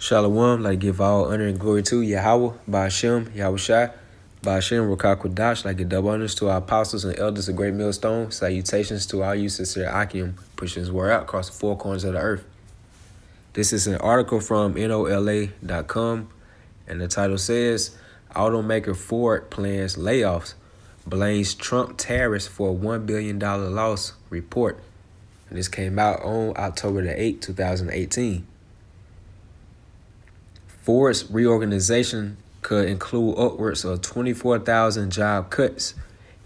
Shalom, like give all honor and glory to Yahweh, Ba'ashem, Yahweh Shai, Ba'ashem, Rakah Kodash, like give double honors to our apostles and elders of Great Millstone. Salutations to our youth sincere Akim, pushing his word out across the four corners of the earth. This is an article from NOLA.com, and the title says, Automaker Ford plans layoffs, blames Trump tariffs for a $1 billion loss report. And this came out on October the 8th, 2018. Ford's reorganization could include upwards of 24,000 job cuts.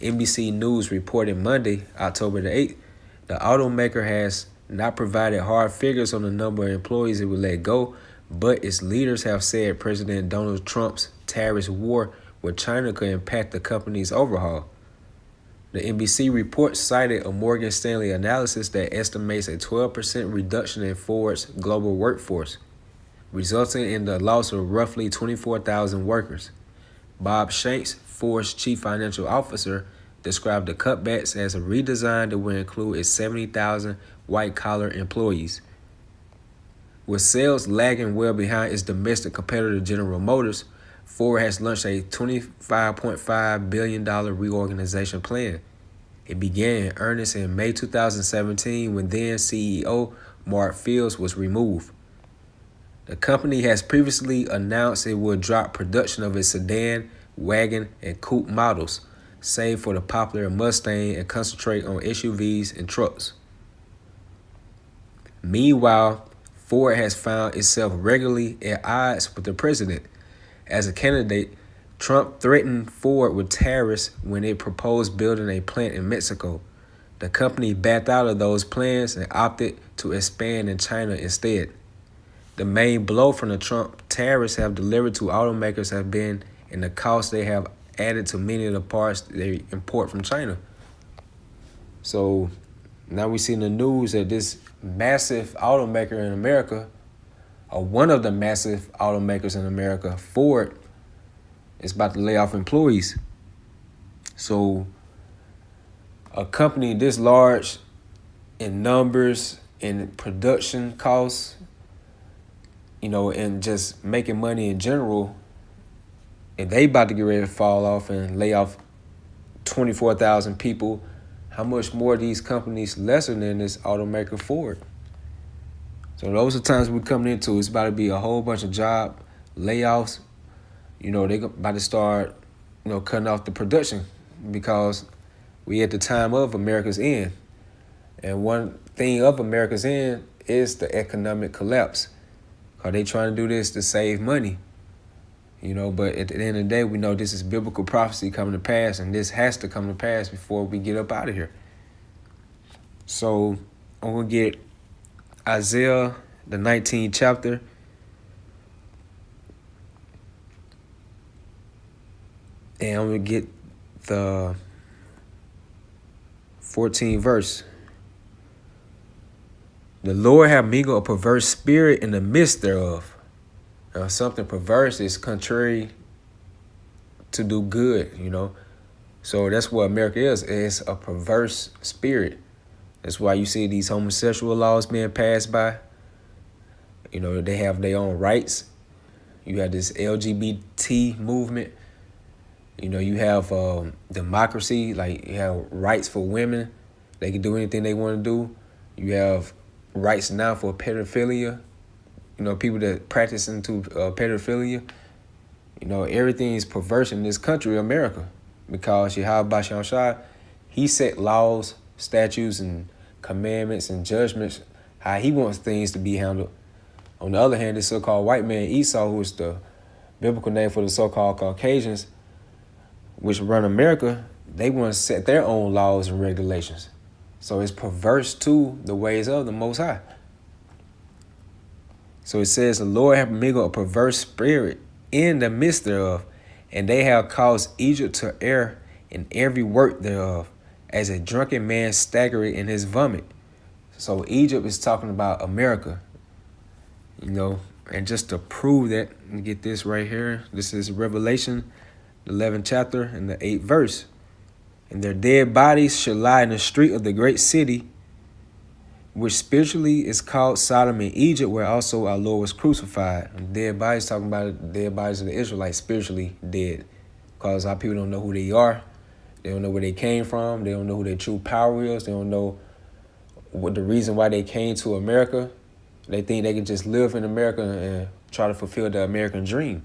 NBC News reported Monday, October the 8th, the automaker has not provided hard figures on the number of employees it will let go, but its leaders have said President Donald Trump's tariff war with China could impact the company's overhaul. The NBC report cited a Morgan Stanley analysis that estimates a 12% reduction in Ford's global workforce, resulting in the loss of roughly 24,000 workers. Bob Shanks, Ford's chief financial officer, described the cutbacks as a redesign that will include its 70,000 white-collar employees. With sales lagging well behind its domestic competitor General Motors, Ford has launched a $25.5 billion reorganization plan. It began in earnest in May 2017 when then CEO Mark Fields was removed. The company has previously announced it will drop production of its sedan, wagon, and coupe models, save for the popular Mustang, and concentrate on SUVs and trucks. Meanwhile, Ford has found itself regularly at odds with the president. As a candidate, Trump threatened Ford with tariffs when it proposed building a plant in Mexico. The company backed out of those plans and opted to expand in China instead. The main blow from the Trump tariffs have delivered to automakers have been in the cost they have added to many of the parts they import from China. So now we see in the news that this massive automaker in America, or one of the massive automakers in America, Ford, is about to lay off employees. So a company this large in numbers, in production costs, and just making money in general, and they about to get ready to fall off and lay off 24,000 people, how much more these companies lesser than this automaker Ford? So those are times we're coming into. It's about to be a whole bunch of job layoffs. They about to start, cutting off the production because we at the time of America's end. And one thing of America's end is the economic collapse. Are they trying to do this to save money? But at the end of the day, we know this is biblical prophecy coming to pass, and this has to come to pass before we get up out of here. So I'm going to get Isaiah, the 19th chapter. And I'm going to get the 14th verse. The Lord have mingled a perverse spirit in the midst thereof. Now, something perverse is contrary to do good, So that's what America is. It's a perverse spirit. That's why you see these homosexual laws being passed by. They have their own rights. You have this LGBT movement. You have democracy, like you have rights for women. They can do anything they want to do. You have rights now for pedophilia. People that practice into pedophilia. Everything is perverse in this country, America, because Yahweh, he set laws, statutes, and commandments and judgments how he wants things to be handled. On the other hand, this so-called white man Esau, who is the biblical name for the so-called Caucasians, which run America, they want to set their own laws and regulations. So it's perverse to the ways of the Most High. So it says, the Lord have mingled a perverse spirit in the midst thereof, and they have caused Egypt to err in every work thereof, as a drunken man staggereth in his vomit. So Egypt is talking about America, and just to prove that, let me get this right here. This is Revelation, the 11th chapter and the 8th verse. And their dead bodies shall lie in the street of the great city, which spiritually is called Sodom and Egypt, where also our Lord was crucified. Dead bodies, talking about dead bodies of the Israelites, spiritually dead. Because our people don't know who they are. They don't know where they came from. They don't know who their true power is. They don't know what the reason why they came to America. They think they can just live in America and try to fulfill the American dream.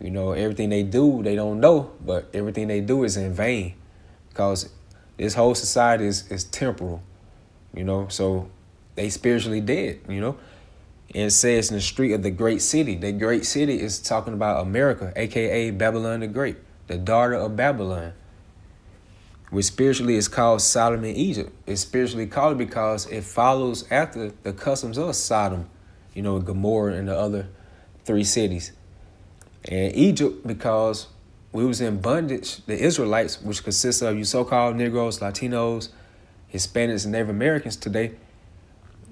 You know, everything they do, they don't know, but everything they do is in vain. Because this whole society is temporal, you know, so they spiritually dead, you know. And it says in the street of the great city. The great city is talking about America, a.k.a. Babylon the Great, the daughter of Babylon, which spiritually is called Sodom and Egypt. It's spiritually called because it follows after the customs of Sodom, you know, Gomorrah and the other 3 cities. And Egypt because we was in bondage, the Israelites, which consists of you so-called Negroes, Latinos, Hispanics, and Native Americans today.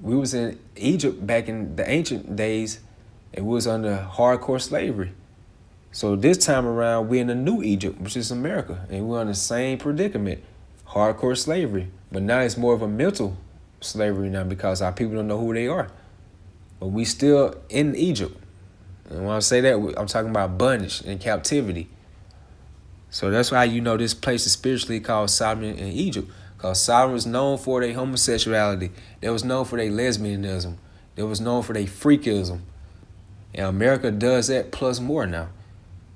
We was in Egypt back in the ancient days, and we was under hardcore slavery. So this time around, we're in the new Egypt, which is America, and we're in the same predicament, hardcore slavery. But now it's more of a mental slavery now because our people don't know who they are. But we still in Egypt. And when I say that, I'm talking about bondage and captivity. So that's why you know this place is spiritually called Sodom and Egypt. Because Sodom was known for their homosexuality. They was known for their lesbianism. They was known for their freakism. And America does that plus more now.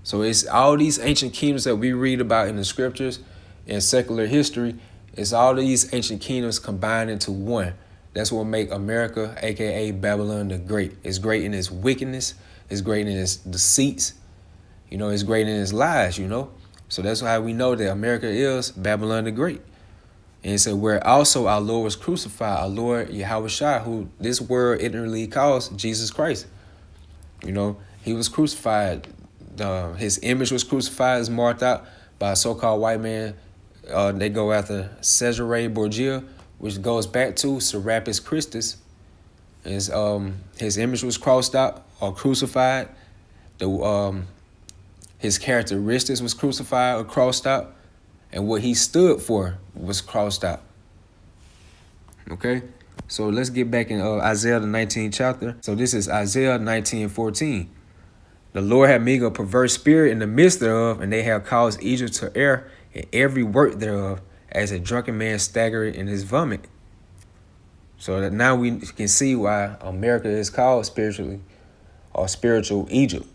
So it's all these ancient kingdoms that we read about in the scriptures and secular history. It's all these ancient kingdoms combined into one. That's what make America, a.k.a. Babylon the Great. It's great in its wickedness. It's great in its deceits. You know, it's great in its lies, you know. So that's why we know that America is Babylon the Great. And it said, where also our Lord was crucified, our Lord Yahushua, who this word ignorantly calls Jesus Christ. You know, he was crucified. His image was crucified, is marked out by a so-called white man. They go after Cesare Borgia, which goes back to Serapis Christus. His image was crossed out or crucified. His characteristics was crucified or crossed out, and what he stood for was crossed out. Okay, so let's get back in Isaiah the 19th chapter. So this is Isaiah 19:14. The Lord had made a perverse spirit in the midst thereof, and they have caused Egypt to err in every work thereof, as a drunken man staggered in his vomit. So that now we can see why America is called spiritually or spiritual Egypt.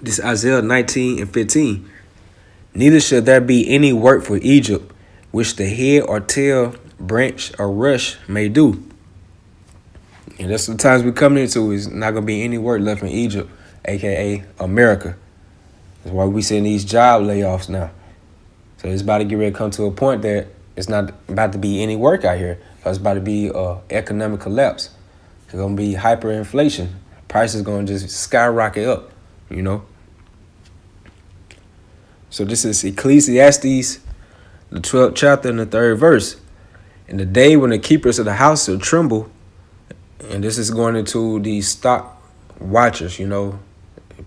This is Isaiah 19:15. Neither shall there be any work for Egypt, which the head or tail, branch or rush may do. And that's the times we're coming into. Is not going to be any work left in Egypt, a.k.a. America. That's why we seeing these job layoffs now. So it's about to get ready to come to a point that it's not about to be any work out here. It's about to be economic collapse. It's going to be hyperinflation. Prices going to just skyrocket up, you know. So this is Ecclesiastes, the 12th chapter and the 3rd verse. In the day when the keepers of the house shall tremble, and this is going into the stock watchers, you know,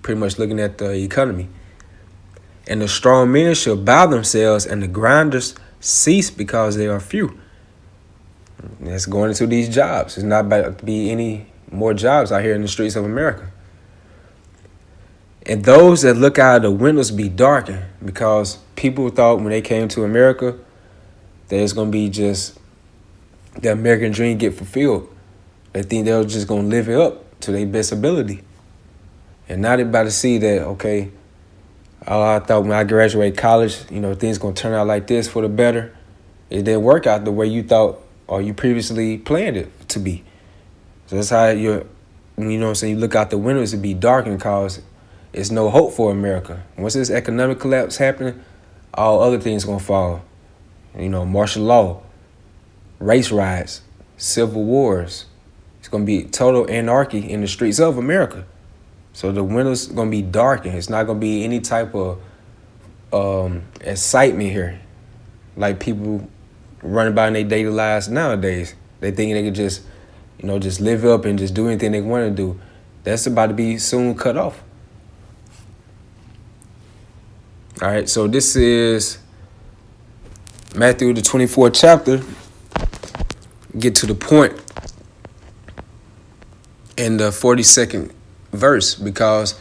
pretty much looking at the economy. And the strong men shall bow themselves, and the grinders cease because they are few. And it's going into these jobs. It's not about to be any more jobs out here in the streets of America. And those that look out of the windows be darkened, because people thought when they came to America that it's going to be just the American dream get fulfilled. They think they're just going to live it up to their best ability. And now they're about to see that, okay, I thought when I graduate college, you know, things going to turn out like this for the better. It didn't work out the way you thought or you previously planned it to be. So that's how you know what I'm saying, you look out the windows, it be darkened because it's no hope for America. Once this economic collapse happening, all other things going to fall. You know, martial law, race riots, civil wars. It's going to be total anarchy in the streets of America. So the windows going to be darkened. It's not going to be any type of excitement here. Like people running by in their daily lives nowadays. They think they could just, you know, just live up and just do anything they want to do. That's about to be soon cut off. All right, so this is Matthew, the 24th chapter, get to the point in the 42nd verse, because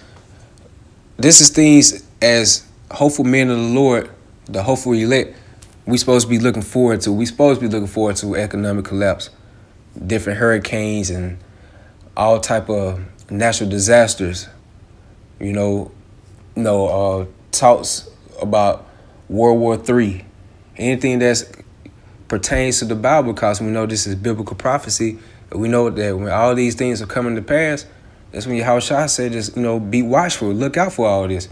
this is things as hopeful men of the Lord, the hopeful elect, we supposed to be looking forward to. We supposed to be looking forward to economic collapse, different hurricanes, and all type of natural disasters. Talks about World War III, anything that's pertains to the Bible, because we know this is biblical prophecy. We know that when all these things are coming to pass, that's when Yahushua said, just, be watchful, look out for all this.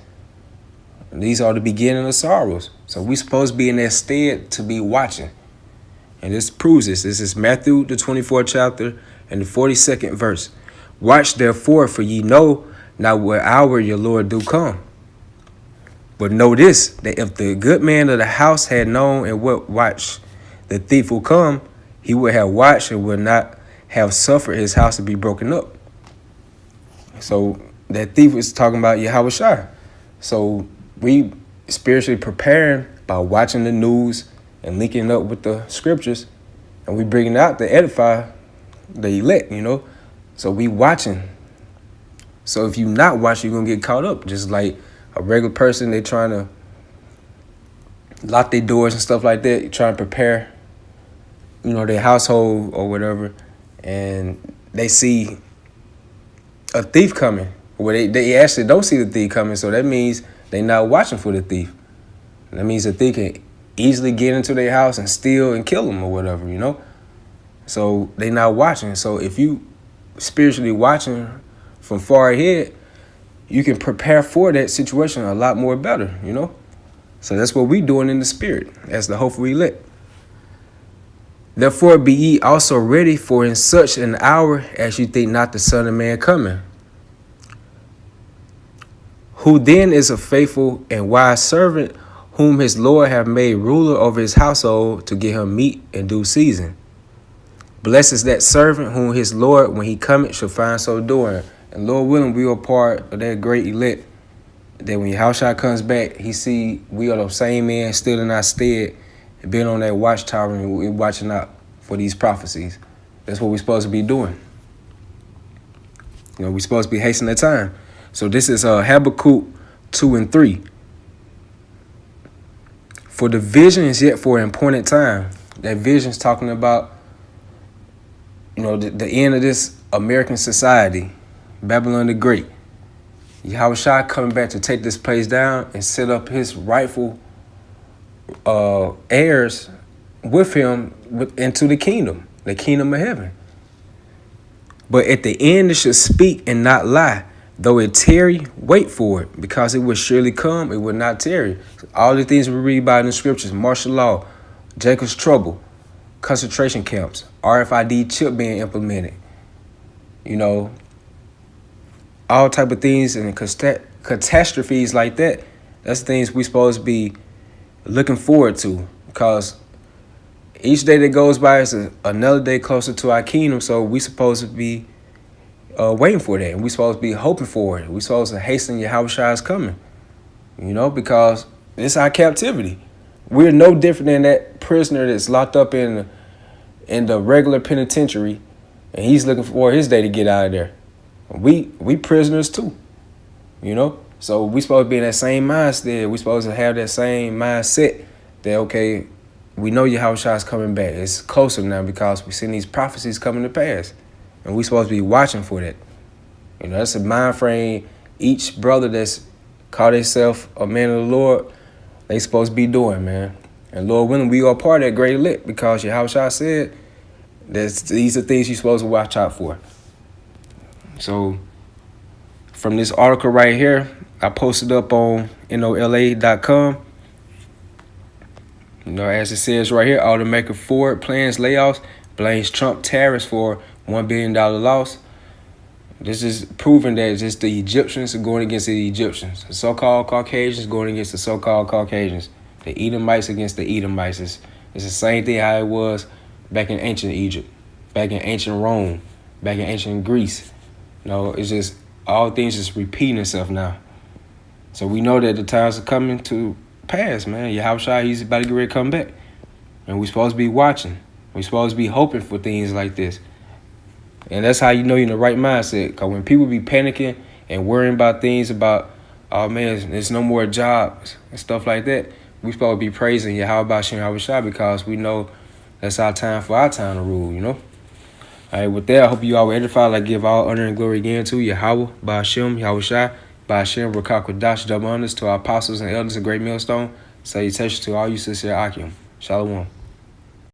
These are the beginning of sorrows. So we supposed to be in that stead to be watching. And this proves this. This is Matthew, the 24th chapter, and the 42nd verse. Watch therefore, for ye know not what hour your Lord do come. But know this, that if the good man of the house had known in what watch the thief will come, he would have watched and would not have suffered his house to be broken up. So that thief is talking about Yahushua. So we spiritually preparing by watching the news and linking up with the scriptures, and we bringing out to edify the elect, So we watching. So if you not watching, you're going to get caught up. Just like a regular person, they trying to lock their doors and stuff like that, trying to prepare, their household or whatever, and they see a thief coming. Well, they actually don't see the thief coming, so that means they not watching for the thief. That means the thief can easily get into their house and steal and kill them or whatever, So they not watching. So if you spiritually watching from far ahead, you can prepare for that situation a lot more better, So that's what we doing in the spirit as the hopeful elect. Therefore be ye also ready, for in such an hour as you think not the Son of Man coming. Who then is a faithful and wise servant, whom his Lord have made ruler over his household to give him meat in due season. Blessed is that servant whom his Lord, when he cometh, shall find so doing. And Lord willing, we are part of that great elect, that when Yahushua comes back, he see we are the same man still in our stead, and being on that watchtower, and we're watching out for these prophecies. That's what we're supposed to be doing. We're supposed to be hastening the time. So this is Habakkuk 2 and 3. For the vision is yet for an appointed time. That vision is talking about, the end of this American society, Babylon the Great. Yahushua coming back to take this place down and set up his rightful heirs with him into the kingdom of heaven. But at the end it should speak and not lie. Though it tarry, wait for it, because it will surely come, it will not tarry. All the things we read about in the scriptures, martial law, Jacob's trouble, concentration camps, RFID chip being implemented, all type of things and catastrophes like that. That's things we supposed to be looking forward to, because each day that goes by is another day closer to our kingdom. So we supposed to be waiting for that, and we supposed to be hoping for it. We supposed to hasten Yahushua's coming, because it's our captivity. We're no different than that prisoner that's locked up in the regular penitentiary, and he's looking for his day to get out of there. We prisoners too, So we supposed to be in that same mindset. We supposed to have that same mindset that, okay, we know Yahushua's coming back. It's closer now because we've seen these prophecies coming to pass. And we supposed to be watching for that. That's a mind frame each brother that's called himself a man of the Lord, they supposed to be doing, man. And Lord willing, we are part of that great elect, because Yahushua said that these are things you're supposed to watch out for. So from this article right here, I posted up on NOLA.com. As it says right here, Automaker Ford plans layoffs, blames Trump tariffs for $1 billion loss. This is proving that just the Egyptians are going against the Egyptians. The so-called Caucasians going against the so-called Caucasians. The Edomites against the Edomites. It's the same thing how it was back in ancient Egypt, back in ancient Rome, back in ancient Greece. It's just all things just repeating itself now. So we know that the times are coming to pass, man. Yahushua, he's about to get ready to come back. And we're supposed to be watching. We're supposed to be hoping for things like this. And that's how you know you're in the right mindset. Because when people be panicking and worrying about things about, oh man, there's no more jobs and stuff like that, we supposed to be praising Yahweh Bashem Yahushua because we know that's our time for our time to rule, you know? All right, with that, I hope you all were edified. I give all honor and glory again to Yahweh Bashem Yahushua, Bashem Rakakwadash, double honors to our apostles and elders of Great Millstone. Salutations to all you sincere Akim. Shalom.